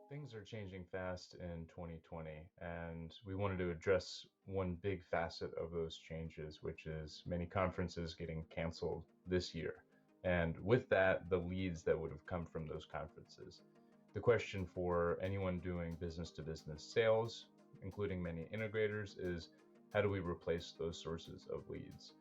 Things are changing fast in 2020, and we wanted to address one big facet of those changes, which is many conferences getting canceled this year. And with that, the leads that would have come from those conferences. The question for anyone doing business to business sales, including many integrators, is how do we replace those sources of leads?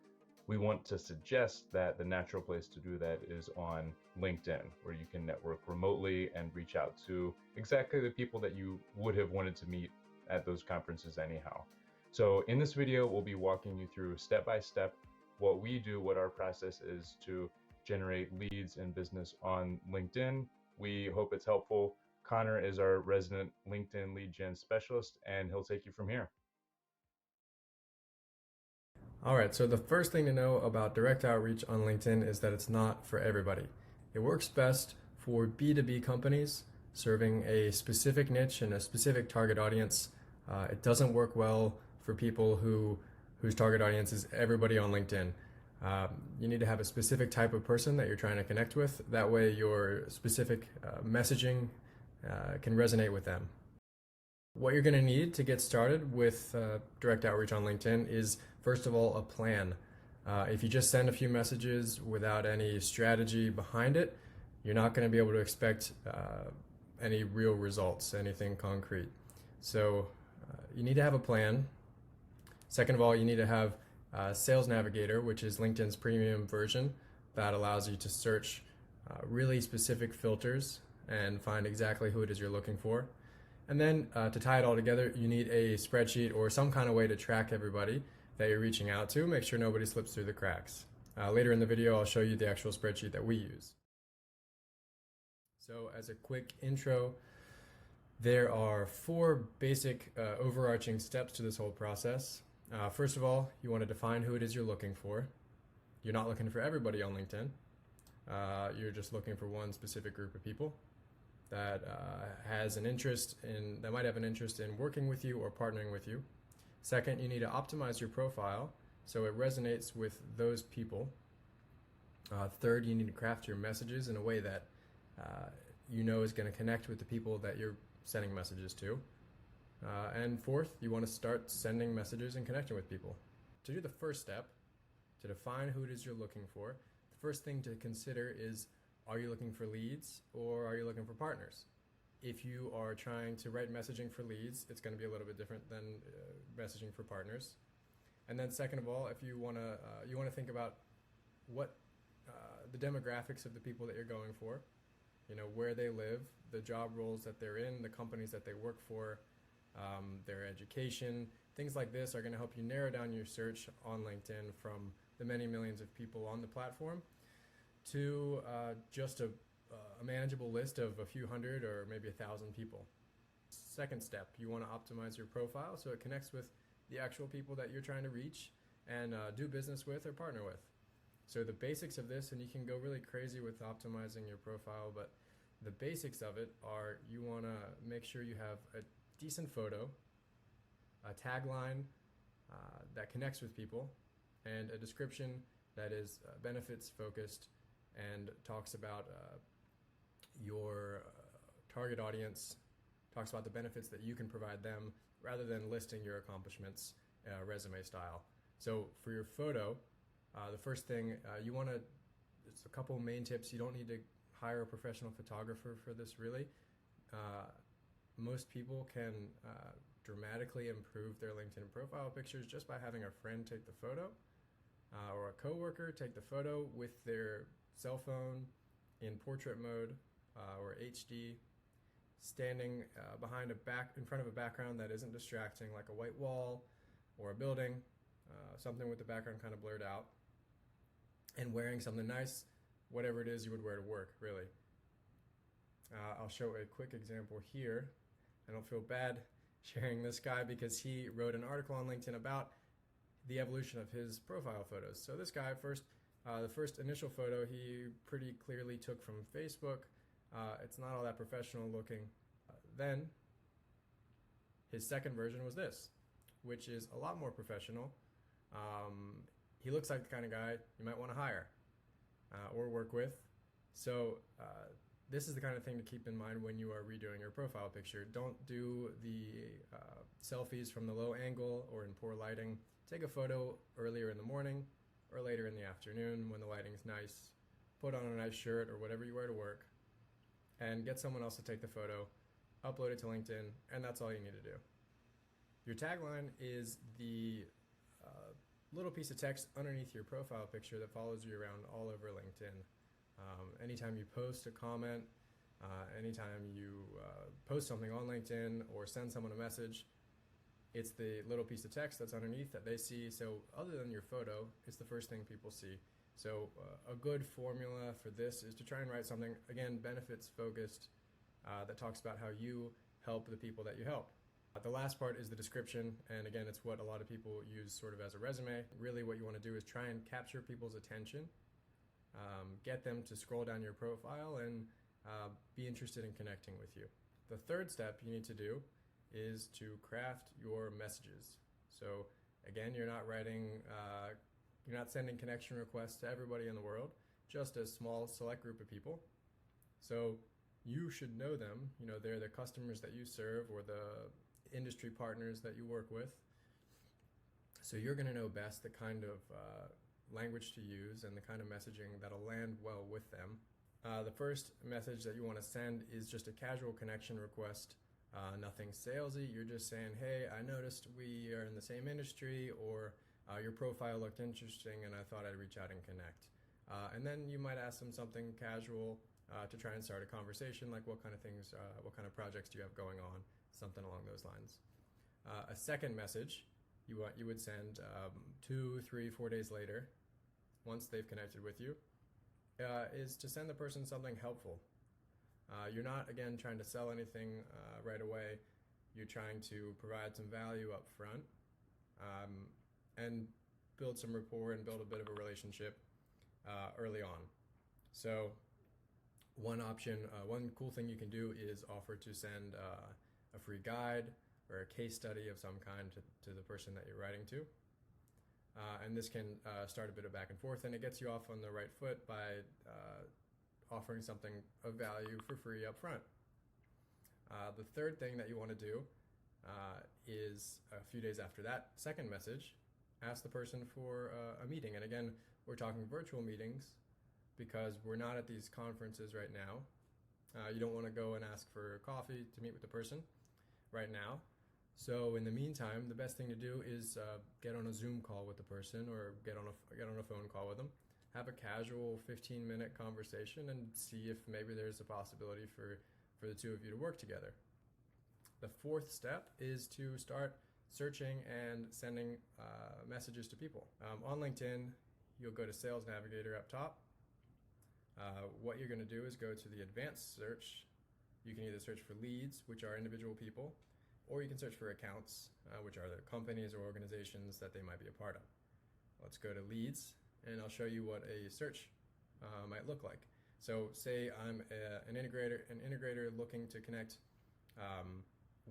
We want to suggest that the natural place to do that is on LinkedIn, where you can network remotely and reach out to exactly the people that you would have wanted to meet at those conferences anyhow. So in this video, we'll be walking you through step by step what we do, what our process is to generate leads in business on LinkedIn. We hope it's helpful. Connor is our resident LinkedIn lead gen specialist, and he'll take you from here. All right, so the first thing to know about direct outreach on LinkedIn is that it's not for everybody. It works best for B2B companies serving a specific niche and a specific target audience. It doesn't work well for people whose target audience is everybody on LinkedIn. You need to have a specific type of person that you're trying to connect with. That way your specific messaging can resonate with them. What you're going to need to get started with direct outreach on LinkedIn is, first of all, a plan. If you just send a few messages without any strategy behind it, you're not going to be able to expect any real results, anything concrete. So you need to have a plan. Second of all, you need to have Sales Navigator, which is LinkedIn's premium version that allows you to search really specific filters and find exactly who it is you're looking for. And then to tie it all together, you need a spreadsheet or some kind of way to track everybody that you're reaching out to, make sure nobody slips through the cracks. Later in the video, I'll show you the actual spreadsheet that we use. So as a quick intro, there are four basic overarching steps to this whole process. First of all, you want to define who it is you're looking for. You're not looking for everybody on LinkedIn. You're just looking for one specific group of people that might have an interest in working with you or partnering with you. Second, you need to optimize your profile so it resonates with those people. Third, you need to craft your messages in a way that is going to connect with the people that you're sending messages to. And fourth, you want to start sending messages and connecting with people. To do the first step, to define who it is you're looking for, the first thing to consider is, are you looking for leads or are you looking for partners? If you are trying to write messaging for leads, it's going to be a little bit different than messaging for partners. And then second of all, if you want to think about what the demographics of the people that you're going for, where they live, the job roles that they're in, the companies that they work for, their education, things like this are going to help you narrow down your search on LinkedIn from the many millions of people on the platform to just a manageable list of a few hundred or maybe 1,000 people. Second step, you want to optimize your profile so it connects with the actual people that you're trying to reach and do business with or partner with. So the basics of this, and you can go really crazy with optimizing your profile, but the basics of it are you want to make sure you have a decent photo, a tagline that connects with people, and a description that is benefits focused and talks about your target audience, talks about the benefits that you can provide them rather than listing your accomplishments resume style. So for your photo, the first thing it's a couple main tips. You don't need to hire a professional photographer for this really. Most people can dramatically improve their LinkedIn profile pictures just by having a friend take the photo or a coworker take the photo with their cell phone in portrait mode or HD, standing in front of a background that isn't distracting, like a white wall or a building, something with the background kind of blurred out, and wearing something nice, whatever it is you would wear to work, really. I'll show a quick example here. I don't feel bad sharing this guy because he wrote an article on LinkedIn about the evolution of his profile photos. So this guy, the first initial photo he pretty clearly took from Facebook. It's not all that professional looking. Then his second version was this, which is a lot more professional. He looks like the kind of guy you might want to hire or work with. So This is the kind of thing to keep in mind when you are redoing your profile picture. Don't do the selfies from the low angle or in poor lighting. Take a photo earlier in the morning or later in the afternoon when the lighting's nice. Put on a nice shirt or whatever you wear to work and get someone else to take the photo, upload it to LinkedIn, and that's all you need to do. Your tagline is the little piece of text underneath your profile picture that follows you around all over LinkedIn. Anytime you post a comment, anytime you post something on LinkedIn or send someone a message, it's the little piece of text that's underneath that they see. So other than your photo, it's the first thing people see. So a good formula for this is to try and write something, again, benefits focused, that talks about how you help the people that you help. The last part is the description, and again, it's what a lot of people use sort of as a resume. Really what you want to do is try and capture people's attention, get them to scroll down your profile and be interested in connecting with you. The third step you need to do is to craft your messages. So again, you're not sending connection requests to everybody in the world, just a small select group of people. So you should know them. You know, they're the customers that you serve or the industry partners that you work with. So you're going to know best the kind of language to use and the kind of messaging that'll land well with them. The first message that you want to send is just a casual connection request, nothing salesy. You're just saying, hey, I noticed we are in the same industry, or your profile looked interesting and I thought I'd reach out and connect. And then you might ask them something casual to try and start a conversation, like what kind of things, what kind of projects do you have going on, something along those lines. A second message you would send 2, 3, 4 days later, once they've connected with you, is to send the person something helpful. You're not, again, trying to sell anything right away. You're trying to provide some value up front and build some rapport and build a bit of a relationship early on. So one option, one cool thing you can do is offer to send a free guide or a case study of some kind to the person that you're writing to. And this can start a bit of back and forth, and it gets you off on the right foot by offering something of value for free up front. The third thing that you want to do is a few days after that second message, ask the person for a meeting. And again, we're talking virtual meetings because we're not at these conferences right now. You don't want to go and ask for coffee to meet with the person right now. So in the meantime, the best thing to do is get on a Zoom call with the person or get on a phone call with them. Have a casual 15-minute conversation and see if maybe there's a possibility for the two of you to work together. The fourth step is to start searching and sending messages to people. On LinkedIn, you'll go to Sales Navigator up top. What you're going to do is go to the advanced search. You can either search for leads, which are individual people, or you can search for accounts, which are the companies or organizations that they might be a part of. Let's go to leads, and I'll show you what a search might look like. So say I'm an integrator looking to connect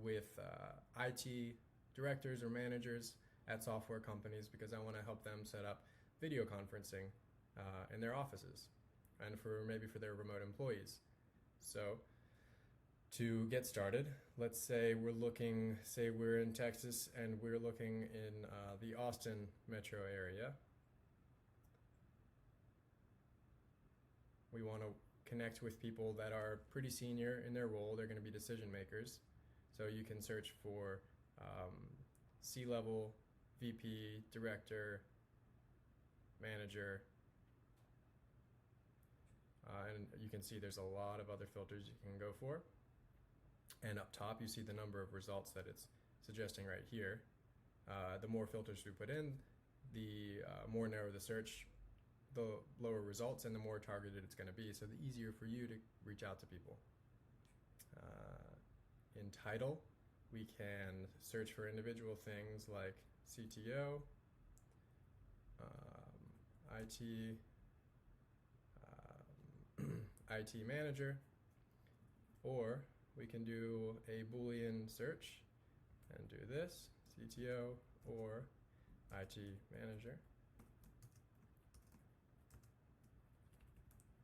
with IT directors or managers at software companies because I want to help them set up video conferencing in their offices and maybe for their remote employees. So to get started, let's say we're in Texas and we're looking in the Austin metro area. We want to connect with people that are pretty senior in their role. They're going to be decision makers. So you can search for C-level, VP, director, manager, and you can see there's a lot of other filters you can go for. And up top, you see the number of results that it's suggesting right here. The more filters we put in, the more narrow the search, the lower results, and the more targeted it's going to be. So the easier for you to reach out to people. In title, we can search for individual things like CTO, IT, IT manager, or we can do a Boolean search and do this, CTO or IT manager,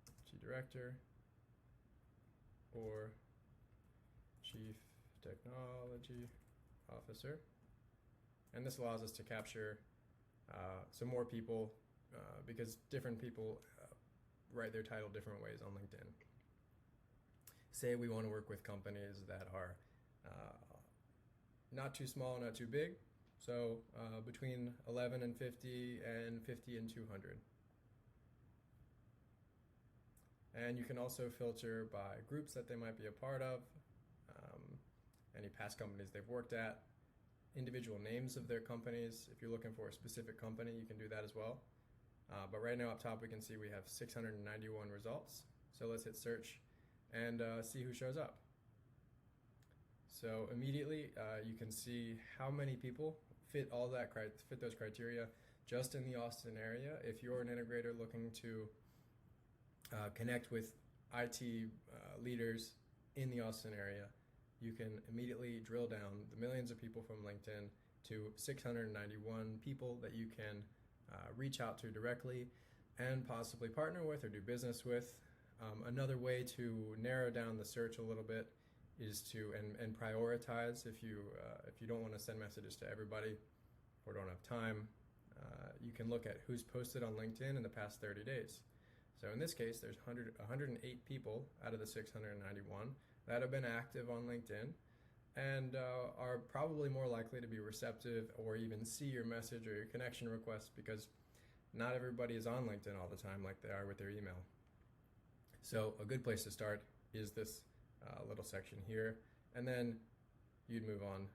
IT director, Chief Technology Officer. And this allows us to capture some more people because different people write their title different ways on LinkedIn. Say we want to work with companies that are not too small, not too big. So between 11 and 50 and 50 and 200. And you can also filter by groups that they might be a part of, any past companies they've worked at, individual names of their companies. If you're looking for a specific company, you can do that as well. But right now up top we can see we have 691 results. So let's hit search and see who shows up. So immediately you can see how many people fit those criteria just in the Austin area. If you're an integrator looking to connect with IT leaders in the Austin area, you can immediately drill down the millions of people from LinkedIn to 691 people that you can reach out to directly and possibly partner with or do business with. Another way to narrow down the search a little bit is to and prioritize. If you don't want to send messages to everybody or don't have time, you can look at who's posted on LinkedIn in the past 30 days. So in this case, there's 108 people out of the 691 that have been active on LinkedIn and are probably more likely to be receptive or even see your message or your connection request, because not everybody is on LinkedIn all the time like they are with their email. So a good place to start is this little section here, and then you'd move on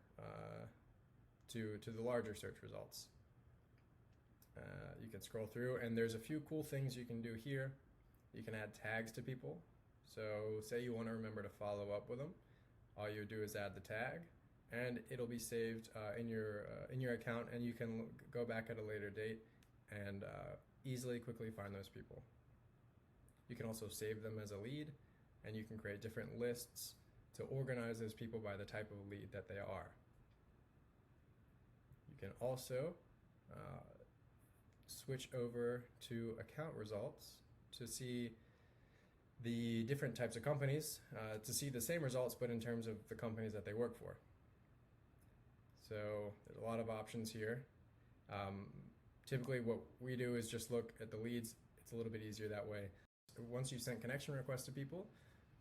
to the larger search results. You can scroll through, and there's a few cool things you can do here. You can add tags to people. So say you want to remember to follow up with them. All you do is add the tag, and it'll be saved in your account, and you can go back at a later date and quickly find those people. You can also save them as a lead, and you can create different lists to organize those people by the type of lead that they are. You can also switch over to account results to see the different types of companies, to see the same results but in terms of the companies that they work for. So there's a lot of options here. Typically what we do is just look at the leads. It's a little bit easier that way. Once you've sent connection requests to people,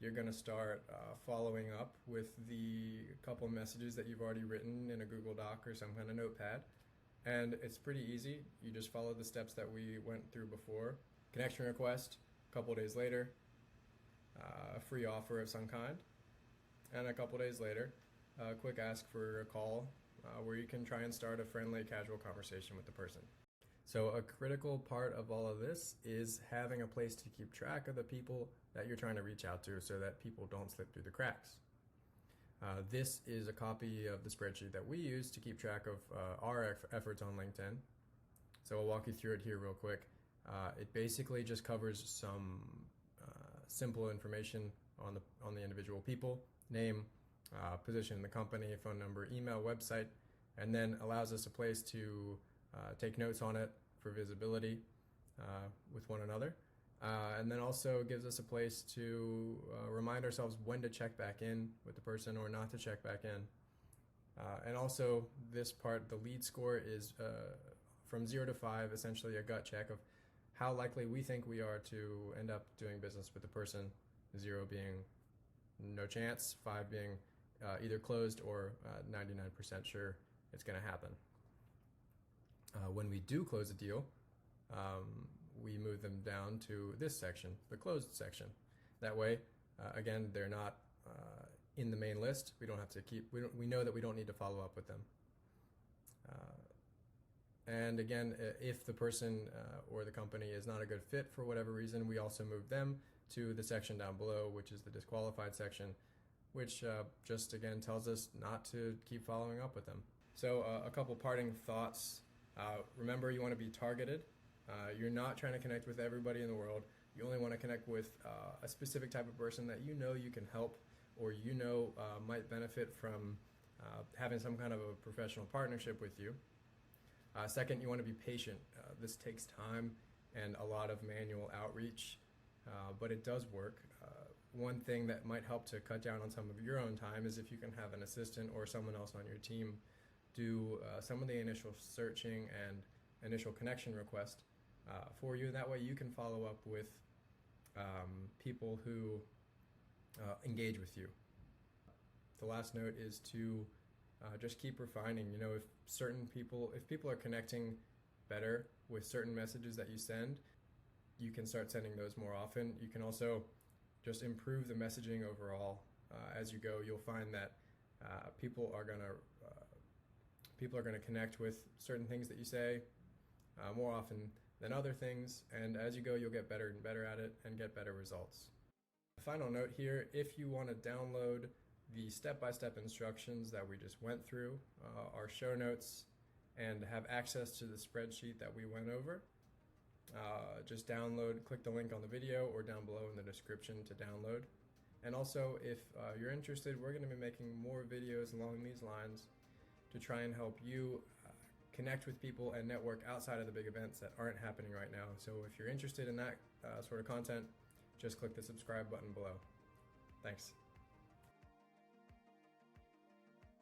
you're going to start following up with the couple messages that you've already written in a Google Doc or some kind of notepad. And it's pretty easy. You just follow the steps that we went through before. Connection request, a couple days later, a free offer of some kind, and a couple days later, a quick ask for a call where you can try and start a friendly, casual conversation with the person. So a critical part of all of this is having a place to keep track of the people that you're trying to reach out to so that people don't slip through the cracks. This is a copy of the spreadsheet that we use to keep track of our efforts on LinkedIn. So I'll walk you through it here real quick. It basically just covers some simple information on the individual people: name, position in the company, phone number, email, website, and then allows us a place to take notes on it for visibility with one another. And then also gives us a place to remind ourselves when to check back in with the person or not to check back in. And also this part, the lead score, is from 0 to 5, essentially a gut check of how likely we think we are to end up doing business with the person, 0 being no chance, 5 being either closed or 99% sure it's going to happen. When we do close a deal, we move them down to this section, the closed section. That way, again, they're not in the main list. We don't have to we know that we don't need to follow up with them. And again, if the person or the company is not a good fit for whatever reason, we also move them to the section down below, which is the disqualified section, which just again tells us not to keep following up with them. So a couple parting thoughts. Remember, you want to be targeted. You're not trying to connect with everybody in the world. You only want to connect with a specific type of person that you know you can help, or you know might benefit from having some kind of a professional partnership with you. Second, you want to be patient. This takes time and a lot of manual outreach, but it does work. one thing that might help to cut down on some of your own time is if you can have an assistant or someone else on your team do some of the initial searching and initial connection request for you. That way you can follow up with people who engage with you. The last note is to just keep refining. You know, if people are connecting better with certain messages that you send, you can start sending those more often. You can also just improve the messaging overall as you go. You'll find that people are gonna connect with certain things that you say more often than other things, and as you go, you'll get better and better at it and get better results. Final note here: if you want to download the step-by-step instructions that we just went through, our show notes, and have access to the spreadsheet that we went over, just click the link on the video or down below in the description to download. And also, if you're interested, we're going to be making more videos along these lines to try and help you connect with people and network outside of the big events that aren't happening right now. So if you're interested in that sort of content, just click the subscribe button below. Thanks.